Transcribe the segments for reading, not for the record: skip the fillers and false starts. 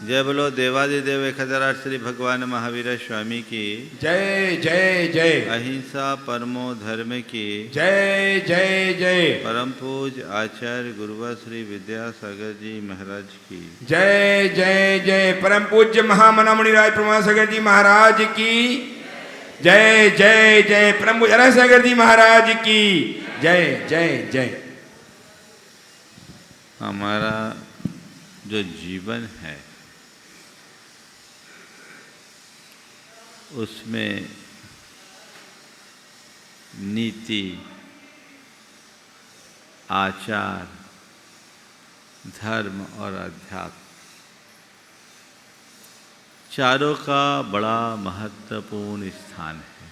जय बोलो देवादिदेव 1008 श्री भगवान महावीर स्वामी की जय जय जय। अहिंसा परमो धर्म की जय जय जय। परम पूज आचार्य गुरुवर श्री विद्यासागर जी महाराज की जय जय जय। परम पूज्य महामना राज प्रमासागर जी महाराज की जय जय जय। परम पूज्य सागर जी महाराज की जय जय जय। हमारा जो जीवन है उसमें नीति, आचार, धर्म और अध्यात्म चारों का बड़ा महत्वपूर्ण स्थान है।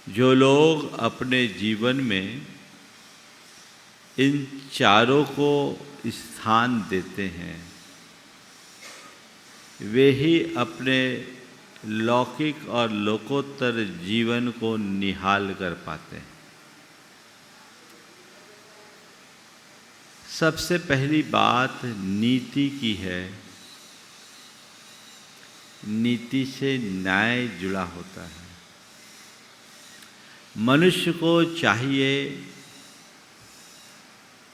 जो लोग अपने जीवन में इन चारों को स्थान देते हैं वे ही अपने लौकिक और लोकोत्तर जीवन को निहाल कर पाते हैं। सबसे पहली बात नीति की है। नीति से न्याय जुड़ा होता है। मनुष्य को चाहिए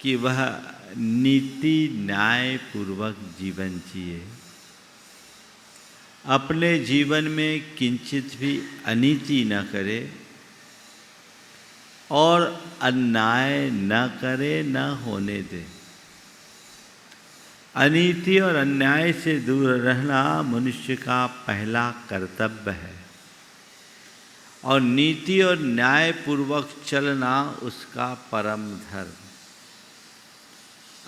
कि वह नीति न्याय पूर्वक जीवन जिए, अपने जीवन में किंचित भी अनीति न करे और अन्याय न करे, न होने दे। अनीति और अन्याय से दूर रहना मनुष्य का पहला कर्तव्य है और नीति और न्याय पूर्वक चलना उसका परम धर्म।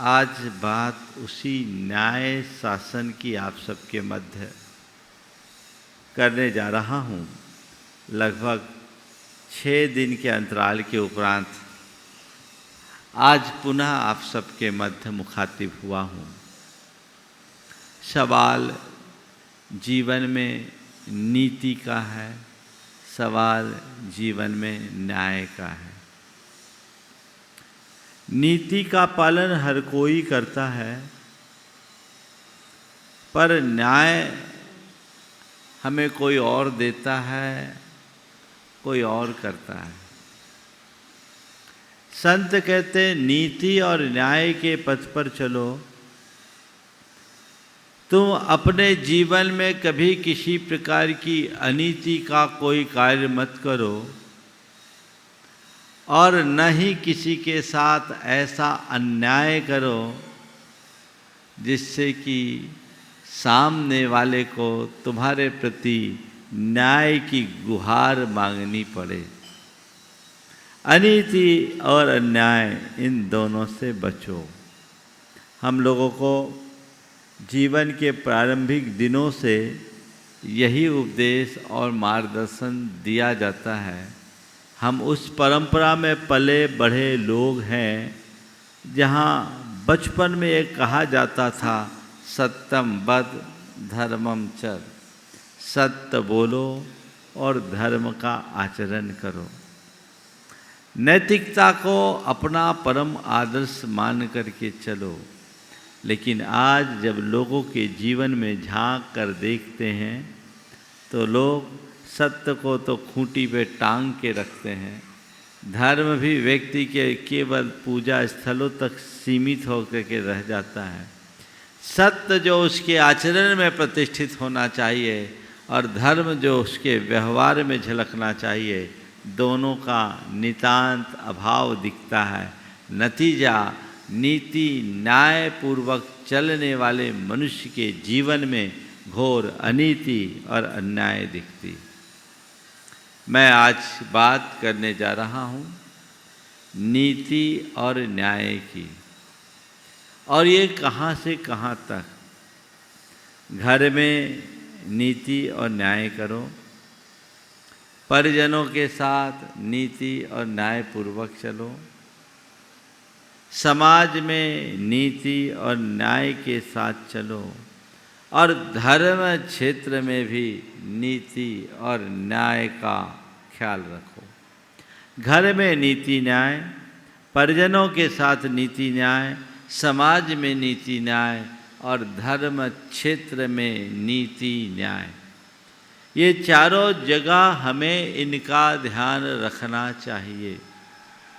आज बात उसी न्याय शासन की आप सबके मध्य करने जा रहा हूँ। लगभग 6 दिन के अंतराल के उपरांत आज पुनः आप सबके मध्य मुखातिब हुआ हूँ। सवाल जीवन में नीति का है, सवाल जीवन में न्याय का है। नीति का पालन हर कोई करता है, पर न्याय हमें कोई और देता है, कोई और करता है। संत कहते नीति और न्याय के पथ पर चलो। तुम अपने जीवन में कभी किसी प्रकार की अनीति का कोई कार्य मत करो और न ही किसी के साथ ऐसा अन्याय करो जिससे कि सामने वाले को तुम्हारे प्रति न्याय की गुहार मांगनी पड़े। अनीति और अन्याय इन दोनों से बचो। हम लोगों को जीवन के प्रारंभिक दिनों से यही उपदेश और मार्गदर्शन दिया जाता है। हम उस परंपरा में पले बढ़े लोग हैं जहाँ बचपन में एक कहा जाता था, सत्यम वद धर्मम चर। सत्य बोलो और धर्म का आचरण करो। नैतिकता को अपना परम आदर्श मान करके चलो। लेकिन आज जब लोगों के जीवन में झांक कर देखते हैं तो लोग सत्य को तो खूंटी पे टांग के रखते हैं। धर्म भी व्यक्ति के केवल पूजा स्थलों तक सीमित होकर के रह जाता है। सत्य जो उसके आचरण में प्रतिष्ठित होना चाहिए और धर्म जो उसके व्यवहार में झलकना चाहिए, दोनों का नितांत अभाव दिखता है। नतीजा नीति न्याय पूर्वक चलने वाले मनुष्य के जीवन में घोर अनीति और अन्याय दिखती। मैं आज बात करने जा रहा हूँ नीति और न्याय की। और ये कहाँ से कहाँ तक। घर में नीति और न्याय करो, परिजनों के साथ नीति और न्याय पूर्वक चलो, समाज में नीति और न्याय के साथ चलो और धर्म क्षेत्र में भी नीति और न्याय का ख्याल रखो। घर में नीति न्याय, परिजनों के साथ नीति न्याय, समाज में नीति न्याय और धर्म क्षेत्र में नीति न्याय। ये चारों जगह हमें इनका ध्यान रखना चाहिए।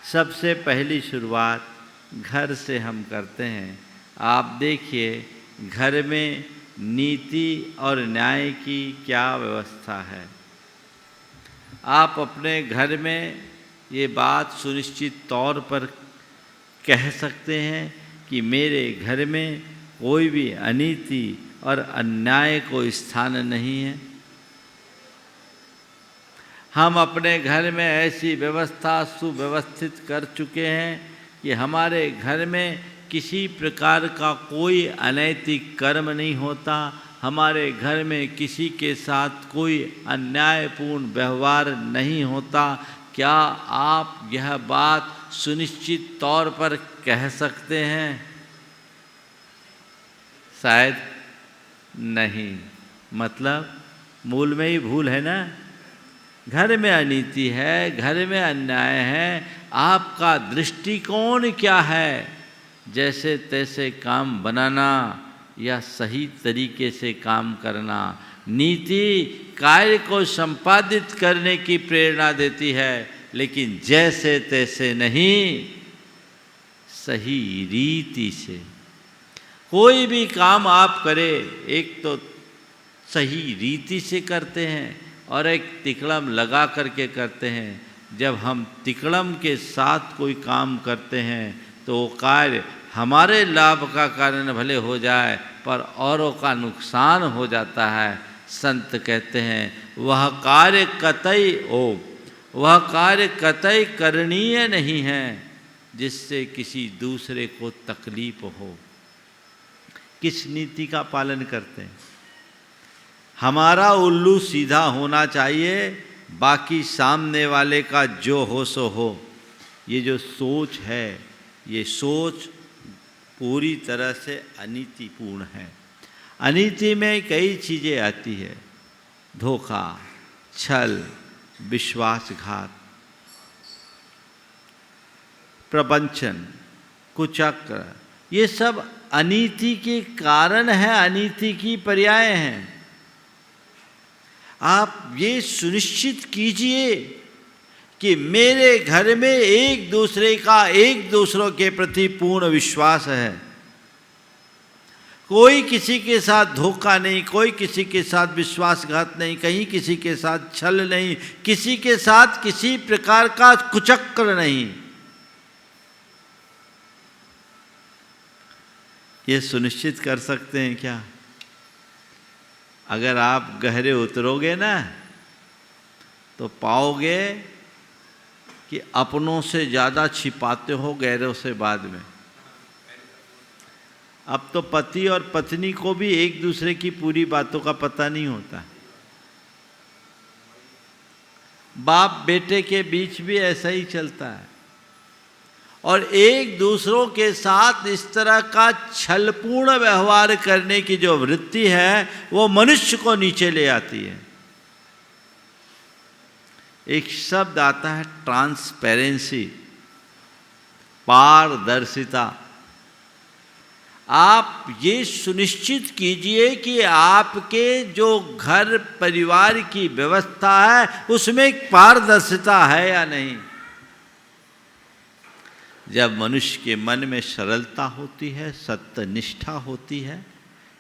सबसे पहली शुरुआत घर से हम करते हैं। आप देखिए घर में नीति और न्याय की क्या व्यवस्था है। आप अपने घर में ये बात सुनिश्चित तौर पर कह सकते हैं कि मेरे घर में कोई भी अनीति और अन्याय को स्थान नहीं है। हम अपने घर में ऐसी व्यवस्था सुव्यवस्थित कर चुके हैं कि हमारे घर में किसी प्रकार का कोई अनैतिक कर्म नहीं होता, हमारे घर में किसी के साथ कोई अन्यायपूर्ण व्यवहार नहीं होता। क्या आप यह बात सुनिश्चित तौर पर कह सकते हैं? शायद नहीं। मतलब मूल में ही भूल है ना। घर में अनीति है, घर में अन्याय है, आपका दृष्टिकोण क्या है? जैसे तैसे काम बनाना या सही तरीके से काम करना। नीति कार्य को संपादित करने की प्रेरणा देती है, लेकिन जैसे तैसे नहीं, सही रीति से। कोई भी काम आप करें, एक तो सही रीति से करते हैं और एक तिकड़म लगा करके करते हैं। जब हम तिकड़म के साथ कोई काम करते हैं तो वो कार्य हमारे लाभ का कारण भले हो जाए, पर औरों का नुकसान हो जाता है। संत कहते हैं वह कार्य कतई करणीय नहीं है जिससे किसी दूसरे को तकलीफ हो। किस नीति का पालन करते हैं? हमारा उल्लू सीधा होना चाहिए, बाकी सामने वाले का जो हो सो हो। ये जो सोच है, ये सोच पूरी तरह से अनीतिपूर्ण है। अनीति में कई चीज़ें आती है। धोखा, छल, विश्वासघात, प्रवंचन, कुचक्र, ये सब अनीति के कारण है, अनीति की पर्याय हैं। आप ये सुनिश्चित कीजिए कि मेरे घर में एक दूसरों के प्रति पूर्ण विश्वास है। कोई किसी के साथ धोखा नहीं, कोई किसी के साथ विश्वासघात नहीं, कहीं किसी के साथ छल नहीं, किसी के साथ किसी प्रकार का कुचक्र नहीं। ये सुनिश्चित कर सकते हैं क्या? अगर आप गहरे उतरोगे ना तो पाओगे कि अपनों से ज़्यादा छिपाते हो गैरों से बाद में। अब तो पति और पत्नी को भी एक दूसरे की पूरी बातों का पता नहीं होता। बाप बेटे के बीच भी ऐसा ही चलता है। और एक दूसरों के साथ इस तरह का छलपूर्ण व्यवहार करने की जो वृत्ति है वो मनुष्य को नीचे ले आती है। एक शब्द आता है ट्रांसपेरेंसी, पारदर्शिता। आप ये सुनिश्चित कीजिए कि आपके जो घर परिवार की व्यवस्था है उसमें पारदर्शिता है या नहीं। जब मनुष्य के मन में सरलता होती है, सत्यनिष्ठा होती है,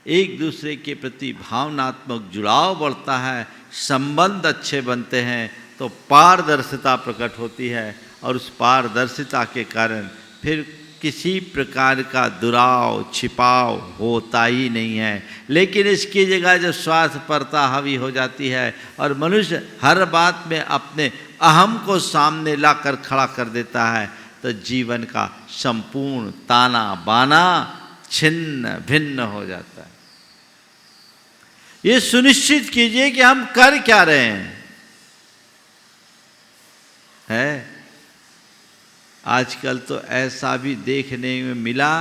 एक दूसरे के प्रति भावनात्मक जुड़ाव बढ़ता है, संबंध अच्छे बनते हैं, तो पारदर्शिता प्रकट होती है। और उस पारदर्शिता के कारण फिर किसी प्रकार का दुराव छिपाव होता ही नहीं है। लेकिन इसकी जगह जब स्वार्थपरता हावी हो जाती है और मनुष्य हर बात में अपने अहम को सामने लाकर खड़ा कर देता है, तो जीवन का संपूर्ण ताना बाना छिन्न भिन्न हो जाता है। ये सुनिश्चित कीजिए कि हम कर क्या रहे हैं। आजकल तो ऐसा भी देखने में मिला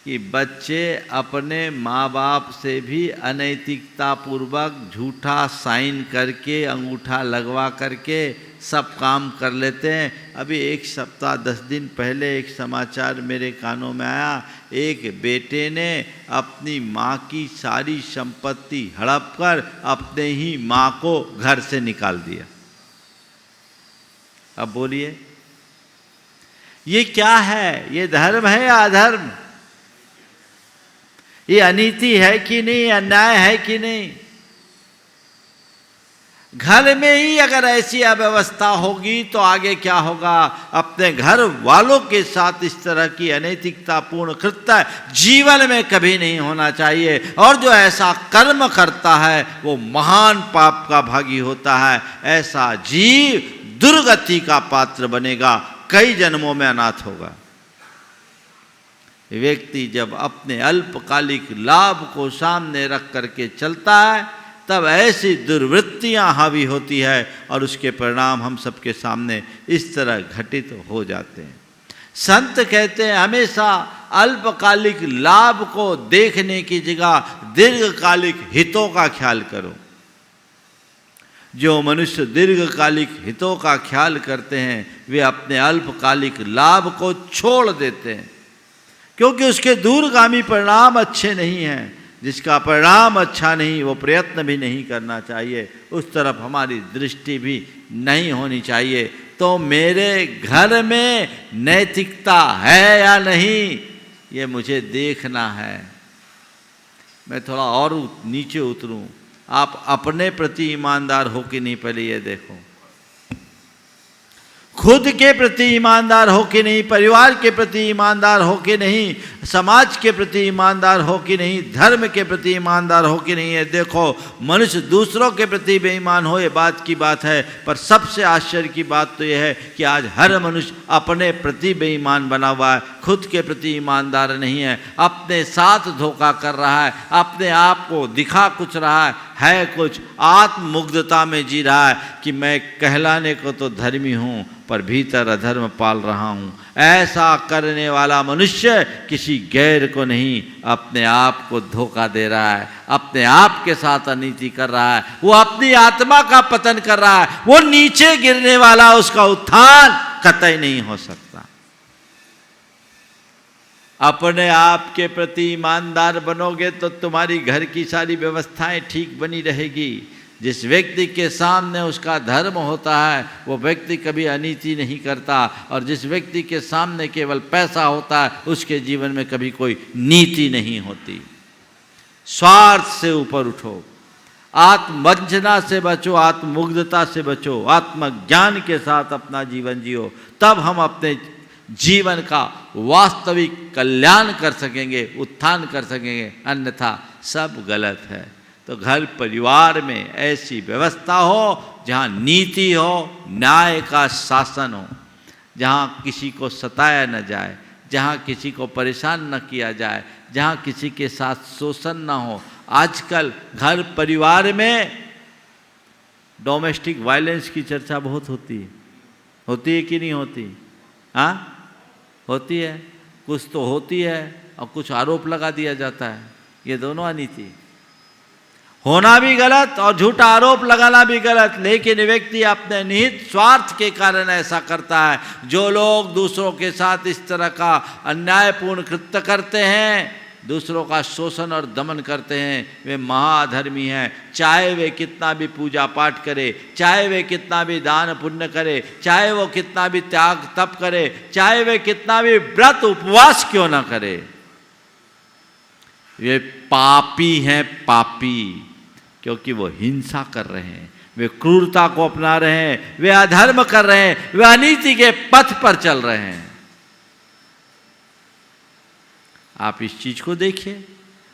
कि बच्चे अपने माँ बाप से भी अनैतिकता पूर्वक झूठा साइन करके, अंगूठा लगवा करके सब काम कर लेते हैं। अभी 1 सप्ताह 10 दिन पहले एक समाचार मेरे कानों में आया, एक बेटे ने अपनी माँ की सारी संपत्ति हड़प कर अपने ही माँ को घर से निकाल दिया। अब बोलिए ये क्या है? ये धर्म है या अधर्म? ये अनीति है कि नहीं, अन्याय है कि नहीं? घर में ही अगर ऐसी अव्यवस्था होगी तो आगे क्या होगा? अपने घर वालों के साथ इस तरह की अनैतिकतापूर्ण कृत्य जीवन में कभी नहीं होना चाहिए। और जो ऐसा कर्म करता है वो महान पाप का भागी होता है। ऐसा जीव दुर्गति का पात्र बनेगा, कई जन्मों में अनाथ होगा। व्यक्ति जब अपने अल्पकालिक लाभ को सामने रख करके चलता है तब ऐसी दुर्वृत्तियां हावी होती है और उसके परिणाम हम सबके सामने इस तरह घटित हो जाते हैं। संत कहते हैं हमेशा अल्पकालिक लाभ को देखने की जगह दीर्घकालिक हितों का ख्याल करो। जो मनुष्य दीर्घकालिक हितों का ख्याल करते हैं वे अपने अल्पकालिक लाभ को छोड़ देते हैं, क्योंकि उसके दूरगामी परिणाम अच्छे नहीं हैं। जिसका परिणाम अच्छा नहीं वो प्रयत्न भी नहीं करना चाहिए, उस तरफ हमारी दृष्टि भी नहीं होनी चाहिए। तो मेरे घर में नैतिकता है या नहीं ये मुझे देखना है। मैं थोड़ा और नीचे उतरूं, आप अपने प्रति ईमानदार हो कि नहीं पहले ये देखो। खुद के प्रति ईमानदार हो कि नहीं, परिवार के प्रति ईमानदार हो कि नहीं, समाज के प्रति ईमानदार हो कि नहीं, धर्म के प्रति ईमानदार हो कि नहीं। ये देखो, मनुष्य दूसरों के प्रति बेईमान हो ये बात की बात है, पर सबसे आश्चर्य की बात तो यह है कि आज हर मनुष्य अपने प्रति बेईमान बना हुआ है, खुद के प्रति ईमानदार नहीं है, अपने साथ धोखा कर रहा है, अपने आप को दिखा कुछ रहा है कुछ, आत्ममुग्धता में जी रहा है कि मैं कहलाने को तो धर्मी हूँ पर भीतर अधर्म पाल रहा हूँ। ऐसा करने वाला मनुष्य किसी गैर को नहीं अपने आप को धोखा दे रहा है, अपने आप के साथ अनीति कर रहा है, वो अपनी आत्मा का पतन कर रहा है। वो नीचे गिरने वाला, उसका उत्थान कतई नहीं हो सकता। अपने आप के प्रति ईमानदार बनोगे तो तुम्हारी घर की सारी व्यवस्थाएं ठीक बनी रहेगी। जिस व्यक्ति के सामने उसका धर्म होता है वो व्यक्ति कभी अनीति नहीं करता, और जिस व्यक्ति के सामने केवल पैसा होता है उसके जीवन में कभी कोई नीति नहीं होती। स्वार्थ से ऊपर उठो, आत्मवंचना से बचो, आत्ममुग्धता से बचो, आत्मज्ञान के साथ अपना जीवन जियो, तब हम अपने जीवन का वास्तविक कल्याण कर सकेंगे, उत्थान कर सकेंगे, अन्यथा सब गलत है। तो घर परिवार में ऐसी व्यवस्था हो जहाँ नीति हो, न्याय का शासन हो, जहाँ किसी को सताया न जाए, जहाँ किसी को परेशान न किया जाए, जहाँ किसी के साथ शोषण न हो। आजकल घर परिवार में डोमेस्टिक वायलेंस की चर्चा बहुत होती है कि नहीं होती? हाँ, होती है। कुछ तो होती है और कुछ आरोप लगा दिया जाता है। ये दोनों अनीति, होना भी गलत और झूठा आरोप लगाना भी गलत। लेकिन व्यक्ति अपने निहित स्वार्थ के कारण ऐसा करता है। जो लोग दूसरों के साथ इस तरह का अन्यायपूर्ण कृत्य करते हैं, दूसरों का शोषण और दमन करते हैं, वे महाधर्मी हैं। चाहे वे कितना भी पूजा पाठ करे, चाहे वे कितना भी दान पुण्य करे, चाहे वो कितना भी त्याग तप करे, चाहे वे कितना भी व्रत उपवास क्यों ना करे, वे पापी हैं, पापी। क्योंकि वो हिंसा कर रहे हैं, वे क्रूरता को अपना रहे हैं, वे अधर्म कर रहे हैं, वे अनीति के पथ पर चल रहे हैं। आप इस चीज को देखिए।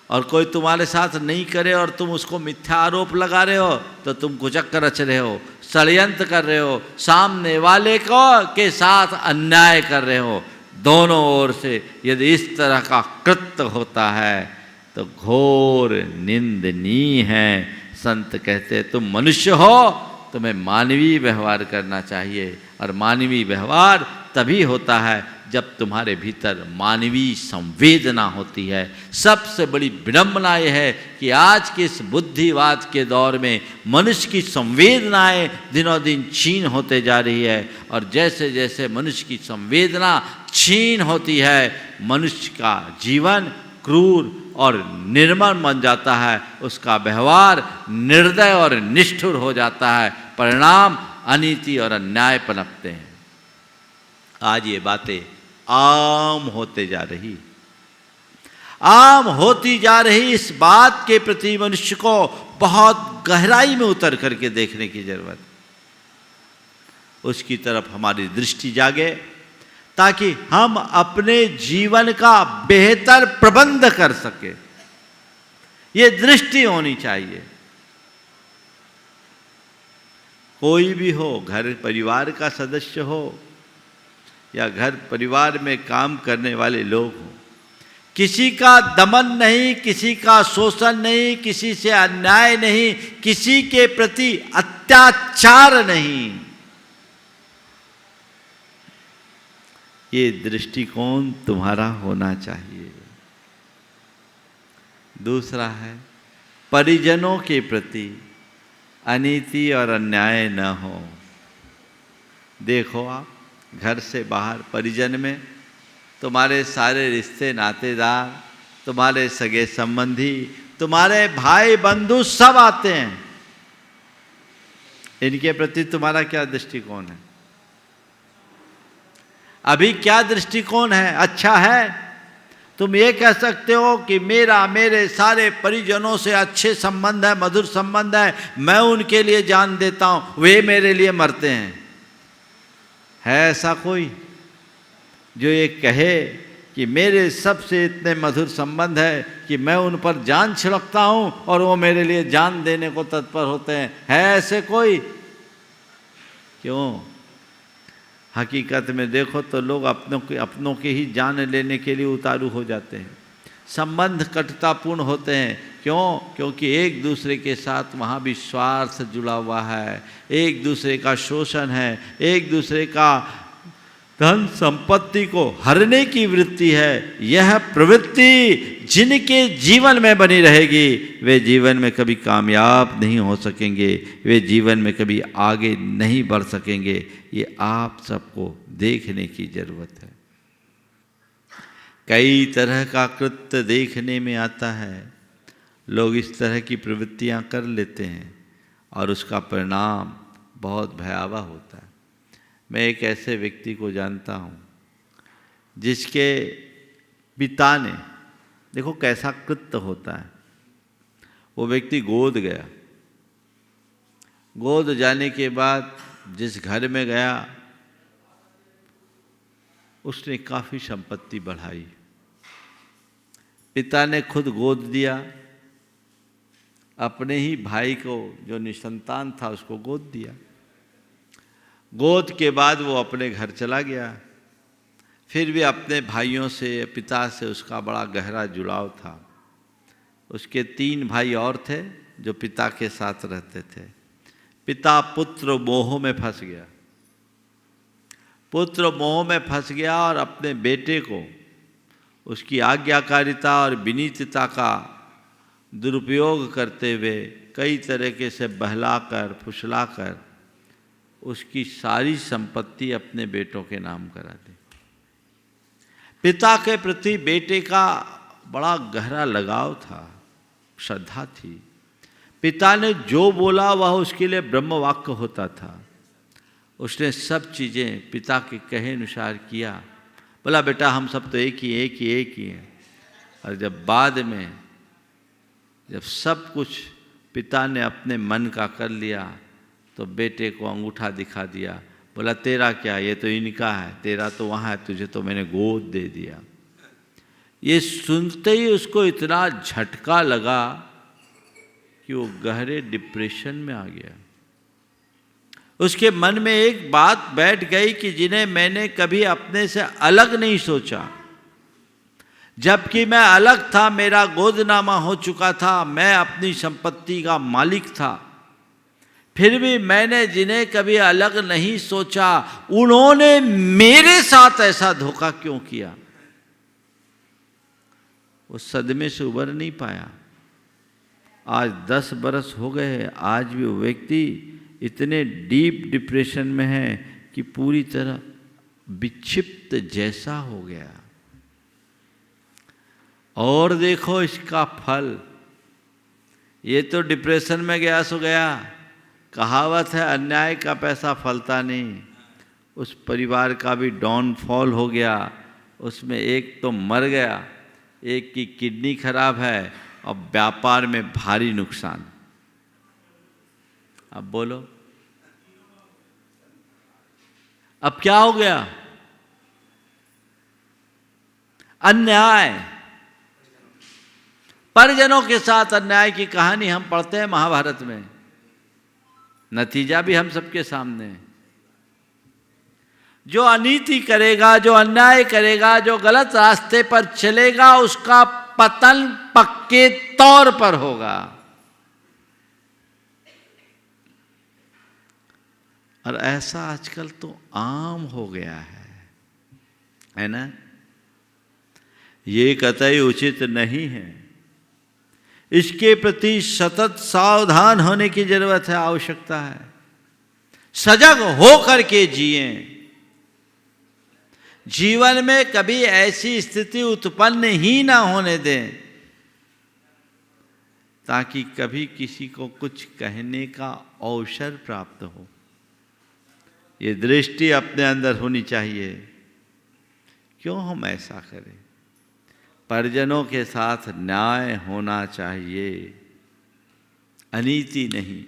और कोई तुम्हारे साथ नहीं करे और तुम उसको मिथ्या आरोप लगा रहे हो तो तुम कुचक्कर रच रहे हो, षड्यंत्र कर रहे हो, सामने वाले को के साथ अन्याय कर रहे हो। दोनों ओर से यदि इस तरह का कृत्य होता है तो घोर निंदनीय है। संत कहते तुम मनुष्य हो, तुम्हें मानवीय व्यवहार करना चाहिए, और मानवीय व्यवहार तभी होता है जब तुम्हारे भीतर मानवीय संवेदना होती है। सबसे बड़ी विडंबना यह है कि आज के इस बुद्धिवाद के दौर में मनुष्य की संवेदनाएं दिनों दिन क्षीण होते जा रही है, और जैसे जैसे मनुष्य की संवेदना क्षीण होती है, मनुष्य का जीवन क्रूर और निर्मम बन जाता है, उसका व्यवहार निर्दय और निष्ठुर हो जाता है, परिणाम अनीति और अन्याय पनपते हैं। आज ये बातें आम होते जा रही, आम होती जा रही। इस बात के प्रति मनुष्य को बहुत गहराई में उतर करके देखने की जरूरत, उसकी तरफ हमारी दृष्टि जागे, ताकि हम अपने जीवन का बेहतर प्रबंध कर सके। ये दृष्टि होनी चाहिए। कोई भी हो, घर परिवार का सदस्य हो या घर परिवार में काम करने वाले लोग हों, किसी का दमन नहीं, किसी का शोषण नहीं, किसी से अन्याय नहीं, किसी के प्रति अत्याचार नहीं। ये दृष्टिकोण तुम्हारा होना चाहिए। दूसरा है, परिजनों के प्रति अनीति और अन्याय न हो। देखो, आप घर से बाहर परिजन में तुम्हारे सारे रिश्ते नातेदार, तुम्हारे सगे संबंधी, तुम्हारे भाई बंधु सब आते हैं। इनके प्रति तुम्हारा क्या दृष्टिकोण है? अभी क्या दृष्टिकोण है? अच्छा है, तुम ये कह सकते हो कि मेरे सारे परिजनों से अच्छे संबंध है, मधुर संबंध है, मैं उनके लिए जान देता हूं, वे मेरे लिए मरते हैं। है ऐसा कोई जो ये कहे कि मेरे सबसे इतने मधुर संबंध है कि मैं उन पर जान छिड़कता हूं और वो मेरे लिए जान देने को तत्पर होते हैं? है ऐसे कोई? क्यों? हकीकत में देखो तो लोग अपनों के ही जान लेने के लिए उतारू हो जाते हैं। संबंध कटुतापूर्ण होते हैं। क्यों? क्योंकि एक दूसरे के साथ वहाँ भी स्वार्थ जुड़ा हुआ है, एक दूसरे का शोषण है, एक दूसरे का धन संपत्ति को हरने की वृत्ति है। यह प्रवृत्ति जिनके जीवन में बनी रहेगी, वे जीवन में कभी कामयाब नहीं हो सकेंगे, वे जीवन में कभी आगे नहीं बढ़ सकेंगे। ये आप सबको देखने की जरूरत है। कई तरह का कृत्य देखने में आता है, लोग इस तरह की प्रवृत्तियां कर लेते हैं और उसका परिणाम बहुत भयावह होता है। मैं एक ऐसे व्यक्ति को जानता हूँ जिसके पिता ने, देखो कैसा कृत्य होता है, वो व्यक्ति गोद गया। गोद जाने के बाद जिस घर में गया, उसने काफ़ी संपत्ति बढ़ाई। पिता ने खुद गोद दिया, अपने ही भाई को जो निसंतान था उसको गोद दिया। गोद के बाद वो अपने घर चला गया। फिर भी अपने भाइयों से, पिता से उसका बड़ा गहरा जुड़ाव था। उसके 3 भाई और थे जो पिता के साथ रहते थे। पिता पुत्र मोह में फंस गया, पुत्र मोह में फंस गया और अपने बेटे को उसकी आज्ञाकारिता और विनीतता का दुरुपयोग करते हुए कई तरीके से बहलाकर फुसलाकर उसकी सारी संपत्ति अपने बेटों के नाम करा दी। पिता के प्रति बेटे का बड़ा गहरा लगाव था, श्रद्धा थी। पिता ने जो बोला वह उसके लिए ब्रह्म वाक्य होता था। उसने सब चीज़ें पिता के कहे अनुसार किया। बोला बेटा हम सब तो एक ही हैं। और जब बाद में जब सब कुछ पिता ने अपने मन का कर लिया तो बेटे को अंगूठा दिखा दिया। बोला तेरा क्या, ये तो इनका है, तेरा तो वहाँ है, तुझे तो मैंने गोद दे दिया। ये सुनते ही उसको इतना झटका लगा कि वो गहरे डिप्रेशन में आ गया। उसके मन में एक बात बैठ गई कि जिन्हें मैंने कभी अपने से अलग नहीं सोचा, जबकि मैं अलग था, मेरा गोदनामा हो चुका था, मैं अपनी संपत्ति का मालिक था, फिर भी मैंने जिन्हें कभी अलग नहीं सोचा, उन्होंने मेरे साथ ऐसा धोखा क्यों किया? वो सदमे से उबर नहीं पाया। आज 10 बरस हो गए, आज भी वो व्यक्ति इतने डीप डिप्रेशन में है कि पूरी तरह विक्षिप्त जैसा हो गया। और देखो इसका फल, ये तो डिप्रेशन में गया सो गया। कहावत है अन्याय का पैसा फलता नहीं। उस परिवार का भी डाउनफॉल हो गया। उसमें एक तो मर गया, एक की किडनी खराब है और व्यापार में भारी नुकसान। अब बोलो, अब क्या हो गया? अन्याय, परिजनों के साथ अन्याय की कहानी हम पढ़ते हैं महाभारत में। नतीजा भी हम सबके सामने है। जो अनीति करेगा, जो अन्याय करेगा, जो गलत रास्ते पर चलेगा, उसका पतन पक्के तौर पर होगा। और ऐसा आजकल तो आम हो गया है ना? ये कतई उचित नहीं है। इसके प्रति सतत सावधान होने की जरूरत है, आवश्यकता है। सजग हो करके जिए। जीवन में कभी ऐसी स्थिति उत्पन्न ही ना होने दें ताकि कभी किसी को कुछ कहने का अवसर प्राप्त हो। ये दृष्टि अपने अंदर होनी चाहिए। क्यों हम ऐसा करें? परिजनों के साथ न्याय होना चाहिए, अनीति नहीं।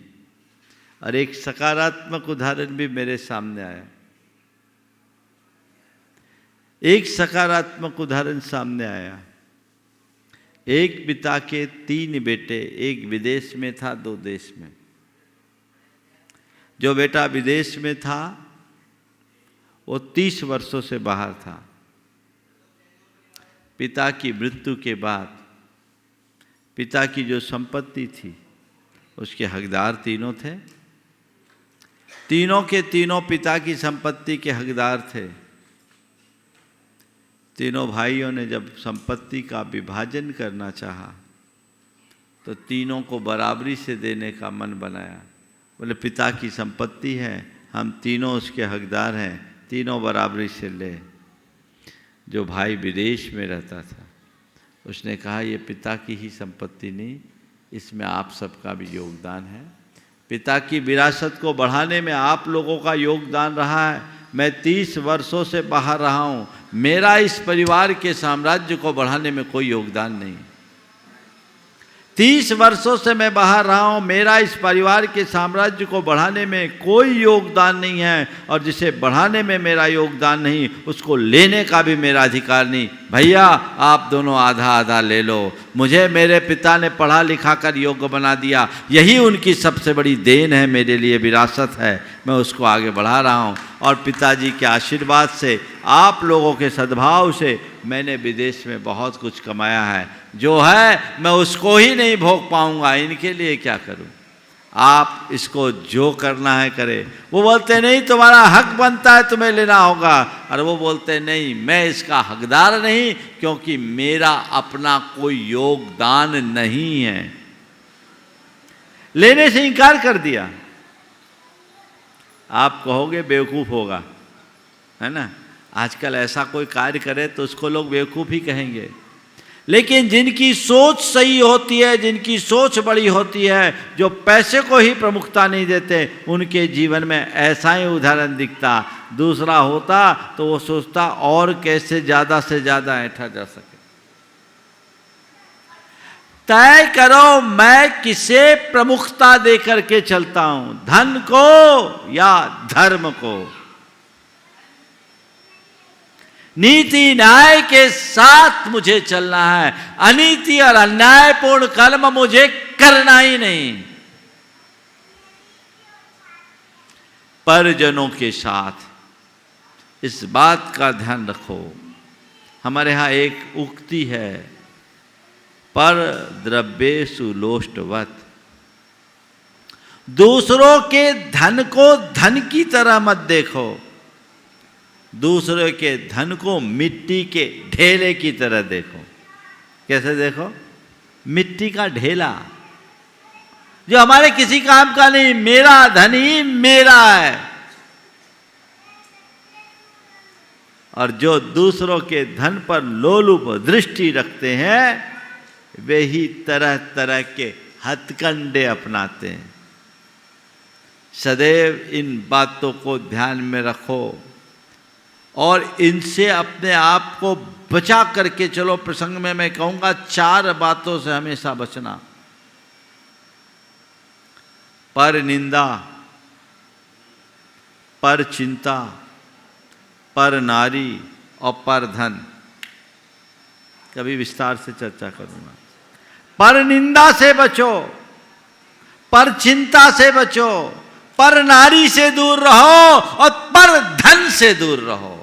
और एक सकारात्मक उदाहरण भी मेरे सामने आया। एक सकारात्मक उदाहरण सामने आया। एक पिता के 3 बेटे, एक विदेश में था, 2 देश में। जो बेटा विदेश में था वो 30 वर्षों से बाहर था। पिता की मृत्यु के बाद पिता की जो संपत्ति थी उसके हकदार तीनों थे। तीनों के तीनों पिता की संपत्ति के हकदार थे। तीनों भाइयों ने जब संपत्ति का विभाजन करना चाहा तो तीनों को बराबरी से देने का मन बनाया। बोले पिता की संपत्ति है, हम तीनों उसके हकदार हैं, तीनों बराबरी से ले। जो भाई विदेश में रहता था उसने कहा ये पिता की ही संपत्ति नहीं, इसमें आप सबका भी योगदान है। पिता की विरासत को बढ़ाने में आप लोगों का योगदान रहा है। मैं 30 वर्षों से बाहर रहा हूँ, मेरा इस परिवार के साम्राज्य को बढ़ाने में कोई योगदान नहीं। 30 वर्षों से मैं बाहर रहा हूँ, मेरा इस परिवार के साम्राज्य को बढ़ाने में कोई योगदान नहीं है। और जिसे बढ़ाने में मेरा योगदान नहीं, उसको लेने का भी मेरा अधिकार नहीं। भैया आप दोनों आधा आधा ले लो। मुझे मेरे पिता ने पढ़ा लिखा कर योग्य बना दिया, यही उनकी सबसे बड़ी देन है, मेरे लिए विरासत है। मैं उसको आगे बढ़ा रहा हूँ। और पिताजी के आशीर्वाद से, आप लोगों के सद्भाव से मैंने विदेश में बहुत कुछ कमाया है। जो है मैं उसको ही नहीं भोग पाऊंगा, इनके लिए क्या करूं? आप इसको जो करना है करें। वो बोलते नहीं तुम्हारा हक बनता है, तुम्हें लेना होगा। और वो बोलते नहीं मैं इसका हकदार नहीं, क्योंकि मेरा अपना कोई योगदान नहीं है। लेने से इनकार कर दिया। आप कहोगे बेवकूफ़ होगा, है ना? आजकल ऐसा कोई कार्य करे तो उसको लोग बेवकूफ़ ही कहेंगे। लेकिन जिनकी सोच सही होती है, जिनकी सोच बड़ी होती है, जो पैसे को ही प्रमुखता नहीं देते, उनके जीवन में ऐसा ही उदाहरण दिखता। दूसरा होता तो वो सोचता और कैसे ज़्यादा से ज़्यादा ऐंठा जा सके। तय करो मैं किसे प्रमुखता दे करके चलता हूं, धन को या धर्म को। नीति न्याय के साथ मुझे चलना है। अनीति और अन्यायपूर्ण कर्म मुझे करना ही नहीं। परिजनों के साथ इस बात का ध्यान रखो। हमारे यहाँ एक उक्ति है, पर द्रव्येषु लोष्टवत् दूसरों के धन को धन की तरह मत देखो, दूसरों के धन को मिट्टी के ढेले की तरह देखो। कैसे देखो? मिट्टी का ढेला जो हमारे किसी काम का नहीं, मेरा धन ही मेरा है। और जो दूसरों के धन पर लोलुप दृष्टि रखते हैं वे ही तरह तरह के हथकंडे अपनाते हैं। सदैव इन बातों को ध्यान में रखो और इनसे अपने आप को बचा करके चलो। प्रसंग में मैं कहूँगा 4 बातों से हमेशा बचना। पर निंदा, पर चिंता, पर नारी और पर धन। कभी विस्तार से चर्चा करूंगा। पर निंदा से बचो, पर चिंता से बचो, पर नारी से दूर रहो और पर धन से दूर रहो।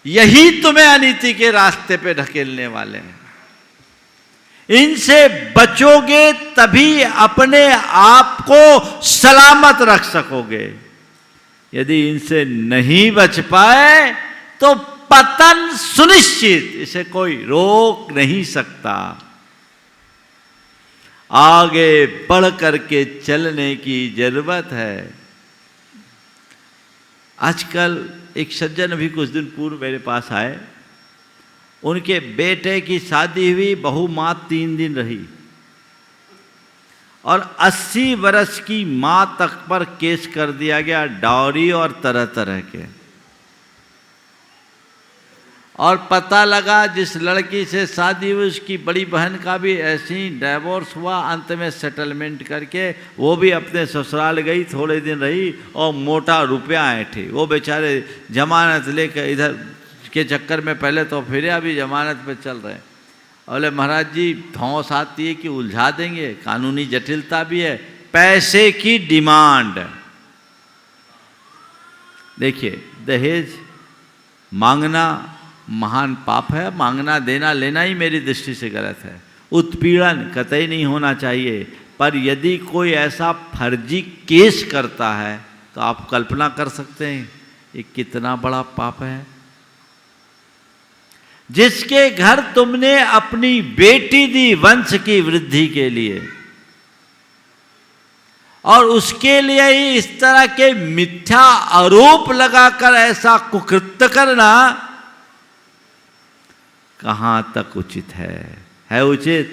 यही तुम्हें अनीति के रास्ते पे ढकेलने वाले हैं। इनसे बचोगे तभी अपने आप को सलामत रख सकोगे। यदि इनसे नहीं बच पाए तो पतन सुनिश्चित, इसे कोई रोक नहीं सकता। आगे बढ़ करके चलने की जरूरत है। आजकल एक सज्जन अभी कुछ दिन पूर्व मेरे पास आए। उनके बेटे की शादी हुई, बहू मां 3 दिन रही और 80 वर्ष की मां तक पर केस कर दिया गया, डाउरी और तरह तरह के। और पता लगा जिस लड़की से शादी हुई उसकी बड़ी बहन का भी ऐसे ही डाइवोर्स हुआ। अंत में सेटलमेंट करके वो भी अपने ससुराल गई, थोड़े दिन रही और मोटा रुपया ऐंठे। वो बेचारे जमानत लेकर इधर के चक्कर में पहले तो फिर अभी जमानत पे चल रहे हैं। बोले महाराज जी धौंस आती है कि उलझा देंगे, कानूनी जटिलता भी है, पैसे की डिमांड। देखिए दहेज मांगना महान पाप है। मांगना देना लेना ही मेरी दृष्टि से गलत है। उत्पीड़न कतई नहीं होना चाहिए। पर यदि कोई ऐसा फर्जी केस करता है तो आप कल्पना कर सकते हैं ये कितना बड़ा पाप है। जिसके घर तुमने अपनी बेटी दी वंश की वृद्धि के लिए और उसके लिए ही इस तरह के मिथ्या आरोप लगाकर ऐसा कुकृत्य करना कहां तक उचित है उचित?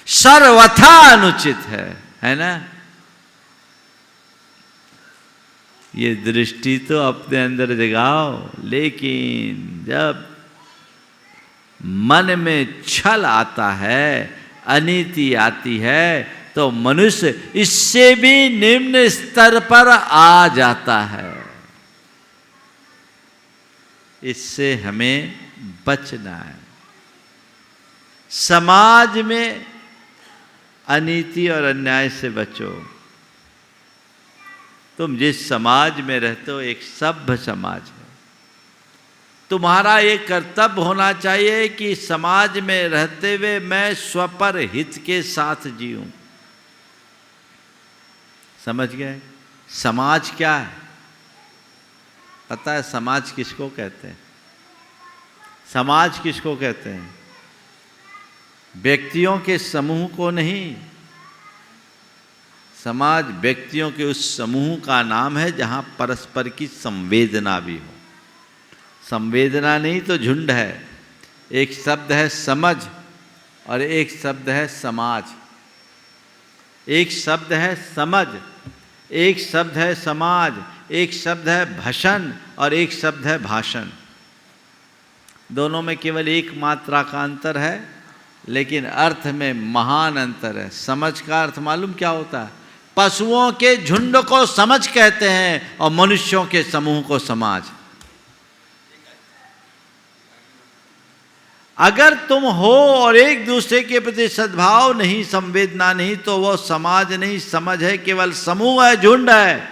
सर्वथा अनुचित है ना? ये दृष्टि तो अपने अंदर जगाओ। लेकिन जब मन में छल आता है, अनीति आती है, तो मनुष्य इससे भी निम्न स्तर पर आ जाता है। इससे हमें बचना है। समाज में अनीति और अन्याय से बचो। तुम जिस समाज में रहते हो एक सभ्य समाज है। तुम्हारा ये कर्तव्य होना चाहिए कि समाज में रहते हुए मैं स्वपर हित के साथ जीऊं। समझ गए? समाज क्या है? पता है समाज किसको कहते हैं? समाज किसको कहते हैं? व्यक्तियों के समूह को नहीं। समाज व्यक्तियों के उस समूह का नाम है जहां परस्पर की संवेदना भी हो। संवेदना नहीं तो झुंड है। एक शब्द है समझ और एक शब्द है समाज। एक शब्द है समझ, एक शब्द है समाज, एक शब्द है भशन और एक शब्द है भाषण। दोनों में केवल एक मात्रा का अंतर है, लेकिन अर्थ में महान अंतर है। समझ का अर्थ मालूम क्या होता है? पशुओं के झुंड को समझ कहते हैं और मनुष्यों के समूह को समाज। अगर तुम हो और एक दूसरे के प्रति सद्भाव नहीं, संवेदना नहीं, तो वो समाज नहीं, समझ है, केवल समूह है, झुंड है।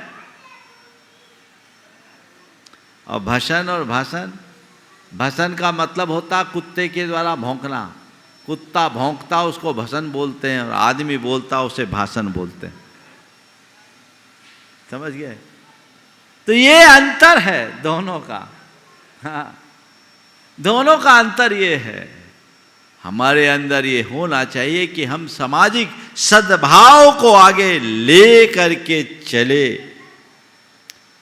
और भसन और भाषण, भसन का मतलब होता कुत्ते के द्वारा भौंकना। कुत्ता भौंकता उसको भसन बोलते हैं और आदमी बोलता उसे भाषण बोलते हैं। समझ गए? तो ये अंतर है दोनों का। हाँ, दोनों का अंतर ये है। हमारे अंदर ये होना चाहिए कि हम सामाजिक सद्भाव को आगे ले करके चले,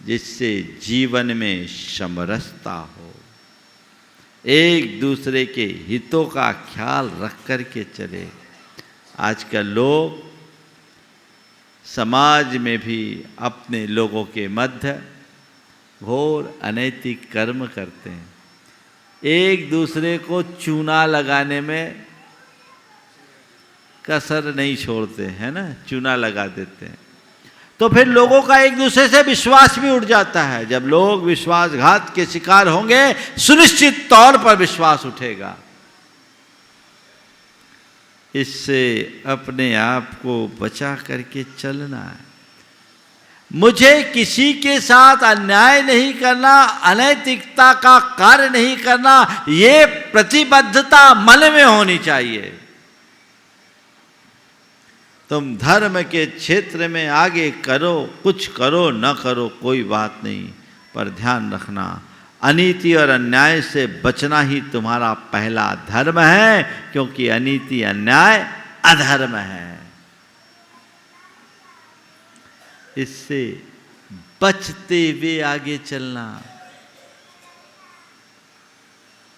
जिससे जीवन में समरसता हो, एक दूसरे के हितों का ख्याल रख करके चले। आजकल लोग समाज में भी अपने लोगों के मध्य घोर अनैतिक कर्म करते हैं, एक दूसरे को चूना लगाने में कसर नहीं छोड़ते है ना, चूना लगा देते हैं। तो फिर लोगों का एक दूसरे से विश्वास भी उठ जाता है। जब लोग विश्वासघात के शिकार होंगे, सुनिश्चित तौर पर विश्वास उठेगा। इससे अपने आप को बचा करके चलना है। मुझे किसी के साथ अन्याय नहीं करना, अनैतिकता का कार्य नहीं करना, ये प्रतिबद्धता मन में होनी चाहिए। तुम धर्म के क्षेत्र में आगे करो, कुछ करो न करो कोई बात नहीं, पर ध्यान रखना अनीति और अन्याय से बचना ही तुम्हारा पहला धर्म है, क्योंकि अनीति अन्याय अधर्म है। इससे बचते हुए आगे चलना।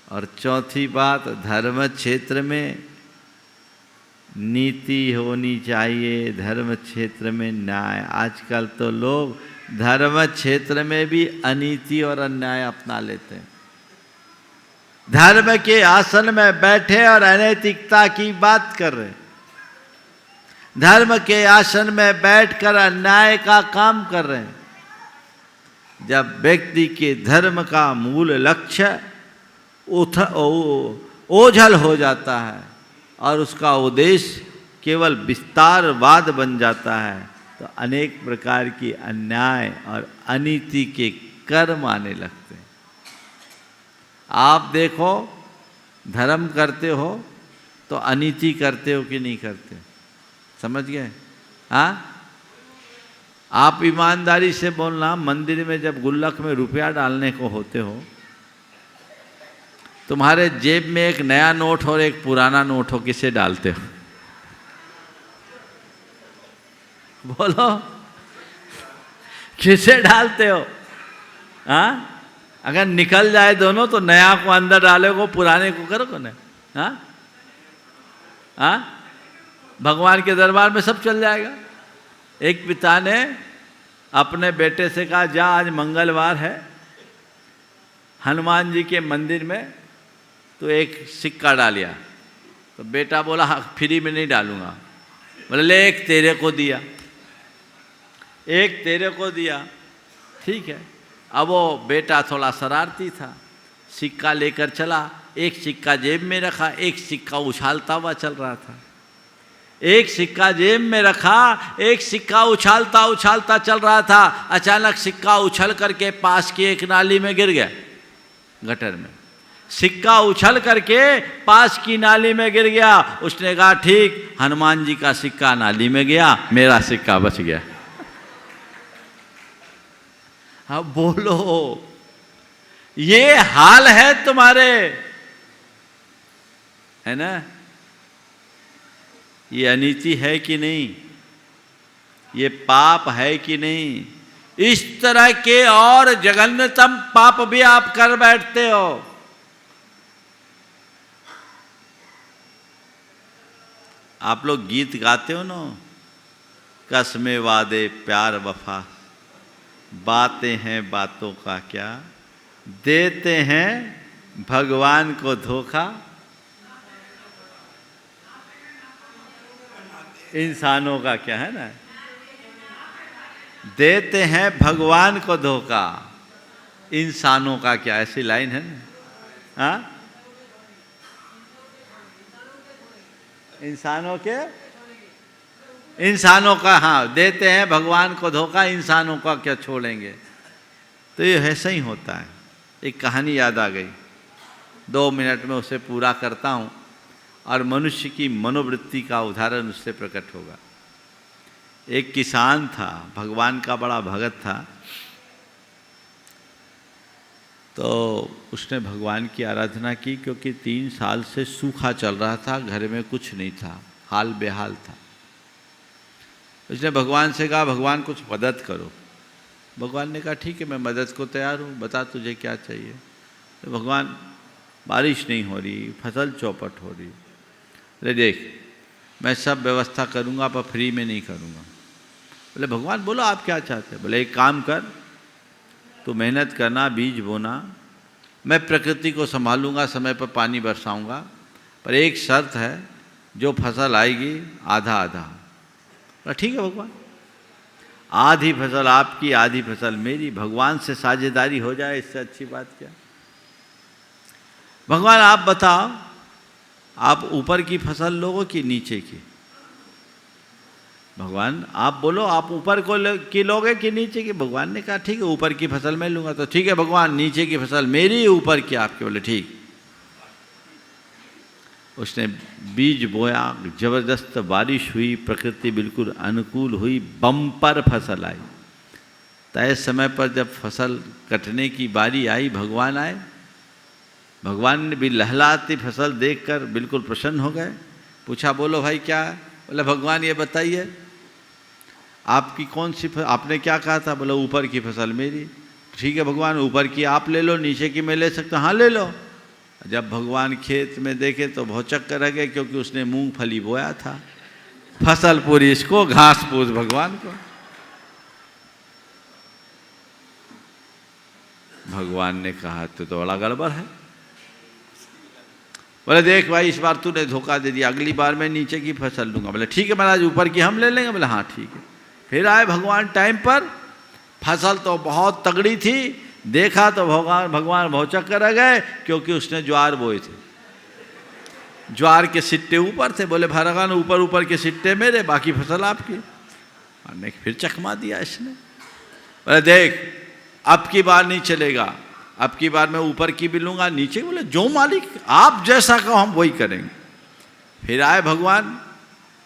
और चौथी बात, धर्म क्षेत्र में नीति होनी चाहिए, धर्म क्षेत्र में न्याय। आजकल तो लोग धर्म क्षेत्र में भी अनीति और अन्याय अपना लेते हैं। धर्म के आसन में बैठे और अनैतिकता की बात कर रहे हैं, धर्म के आसन में बैठकर अन्याय का काम कर रहे हैं। जब व्यक्ति के धर्म का मूल लक्ष्य ओझल हो जाता है और उसका उद्देश्य केवल विस्तारवाद बन जाता है, तो अनेक प्रकार की अन्याय और अनीति के कर्म आने लगते हैं। आप देखो, धर्म करते हो तो अनीति करते हो कि नहीं करते? समझ गए? हाँ, आप ईमानदारी से बोलना, मंदिर में जब गुल्लक में रुपया डालने को होते हो, तुम्हारे जेब में एक नया नोट और एक पुराना नोट हो, किसे डालते हो? बोलो, किसे डालते हो? हाँ, अगर निकल जाए दोनों तो नया को अंदर डालोगे, पुराने को करोगे ना। हाँ हाँ, भगवान के दरबार में सब चल जाएगा। एक पिता ने अपने बेटे से कहा, जा आज मंगलवार है, हनुमान जी के मंदिर में तो एक सिक्का डालिया। तो बेटा बोला, हाँ फ्री में नहीं डालूंगा। बोले ले, एक तेरे को दिया, एक तेरे को दिया, ठीक है। अब वो बेटा थोड़ा शरारती था, सिक्का लेकर चला, एक सिक्का जेब में रखा, एक सिक्का उछालता हुआ चल रहा था। एक सिक्का जेब में रखा, एक सिक्का उछालता उछालता चल रहा था। अचानक सिक्का उछल करके पास की एक नाली में गिर गया, गटर में। सिक्का उछल करके पास की नाली में गिर गया। उसने कहा, ठीक, हनुमान जी का सिक्का नाली में गया, मेरा सिक्का बच गया। अब बोलो, ये हाल है तुम्हारे, है ना? ये अनीति है कि नहीं? ये पाप है कि नहीं? इस तरह के और जघन्यतम पाप भी आप कर बैठते हो। आप लोग गीत गाते हो ना, कसमे वादे प्यार वफा, बातें हैं बातों का क्या, देते हैं भगवान को धोखा, इंसानों का क्या, है ना? देते हैं भगवान को धोखा, इंसानों का क्या, ऐसी लाइन है ना। हाँ, इंसानों का, हाँ, देते हैं भगवान को धोखा, इंसानों का क्या छोड़ेंगे। तो ये ऐसा ही होता है। एक कहानी याद आ गई, 2 मिनट में उसे पूरा करता हूँ। और मनुष्य की मनोवृत्ति का उदाहरण उससे प्रकट होगा। एक किसान था, भगवान का बड़ा भगत था, तो उसने भगवान की आराधना की क्योंकि 3 साल से सूखा चल रहा था, घर में कुछ नहीं था, हाल बेहाल था। उसने भगवान से कहा, भगवान कुछ मदद करो। भगवान ने कहा ठीक है, मैं मदद को तैयार हूँ, बता तुझे क्या चाहिए। तो भगवान, बारिश नहीं हो रही, फसल चौपट हो रही। बोले देख, मैं सब व्यवस्था करूँगा पर फ्री में नहीं करूँगा। बोले भगवान बोलो आप क्या चाहते हैं। बोले एक काम कर, तो मेहनत करना, बीज बोना, मैं प्रकृति को संभालूंगा, समय पर पानी बरसाऊंगा, पर एक शर्त है, जो फसल आएगी आधा आधा। ठीक है भगवान, आधी फसल आपकी, आधी फसल मेरी, भगवान से साझेदारी हो जाए, इससे अच्छी बात क्या। भगवान आप बताओ, आप ऊपर की फसल लोगे कि नीचे की। भगवान आप बोलो, आप ऊपर की लोगे कि नीचे की। भगवान ने कहा ठीक है, ऊपर की फसल मैं लूँगा। तो ठीक है भगवान, नीचे की फसल मेरी, ऊपर की आपके। बोले ठीक। उसने बीज बोया, जबरदस्त बारिश हुई, प्रकृति बिल्कुल अनुकूल हुई, बम्पर फसल आई। तय समय पर जब फसल कटने की बारी आई, भगवान आए। भगवान ने भी लहलाती फसल देखकर बिल्कुल प्रसन्न हो गए। पूछा बोलो भाई क्या है। बोले भगवान ये बताइए, आपकी कौन सी फसल, आपने क्या कहा था। बोले ऊपर की फसल मेरी। ठीक है भगवान, ऊपर की आप ले लो, नीचे की मैं ले सकता। हाँ ले लो। जब भगवान खेत में देखे तो भौचक्क रह गए, क्योंकि उसने मूंगफली बोया था। फसल पूरी इसको, घास फूस भगवान को। भगवान ने कहा तो बड़ा गड़बड़ है। बोले देख भाई, इस बार तूने धोखा दे दिया, अगली बार मैं नीचे की फसल लूँगा। बोले ठीक है महाराज, ऊपर की हम ले लेंगे। बोले हाँ ठीक है। फिर आए भगवान टाइम पर, फसल तो बहुत तगड़ी थी, देखा तो भगवान भौचक्क रह गए, क्योंकि उसने ज्वार बोए थे। ज्वार के सिट्टे ऊपर थे। बोले भगवान ऊपर ऊपर के सिट्टे मेरे, बाकी फसल आपकी। ने फिर चकमा दिया इसने। बोले देख, अब की बार नहीं चलेगा, अब की बार मैं ऊपर की भी लूँगा, नीचे। बोले जो मालिक आप जैसा कहो हम वही करेंगे। फिर आए भगवान,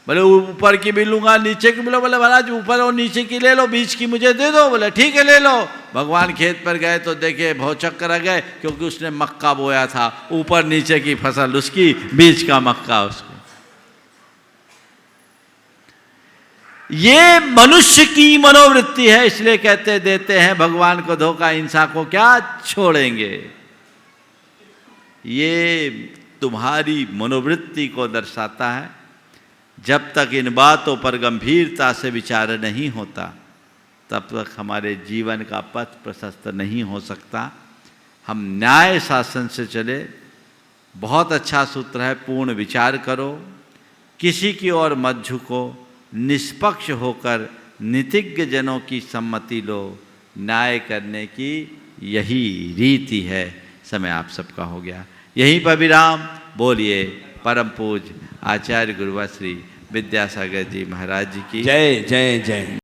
बोले ऊपर की भी लूँगा, नीचे की। बोले महाराज ऊपर और नीचे की ले लो, बीच की मुझे दे दो। बोले ठीक है ले लो। भगवान खेत पर गए तो देखे भौचक्क रह गए, क्योंकि उसने मक्का बोया था, ऊपर नीचे की फसल उसकी, बीच का मक्का उसको। ये मनुष्य की मनोवृत्ति है, इसलिए कहते देते हैं भगवान को धोखा, इंसान को क्या छोड़ेंगे। ये तुम्हारी मनोवृत्ति को दर्शाता है। जब तक इन बातों पर गंभीरता से विचार नहीं होता, तब तक हमारे जीवन का पथ प्रशस्त नहीं हो सकता। हम न्याय शासन से चले। बहुत अच्छा सूत्र है, पूर्ण विचार करो, किसी की ओर मत झुको, निष्पक्ष होकर नीतिज्ञ जनों की सम्मति लो। न्याय करने की यही रीति है। समय आप सबका हो गया, यहीं पर विराम। बोलिए परम पूज्य आचार्य गुरुवर श्री विद्यासागर जी महाराज जी की जय जय जय।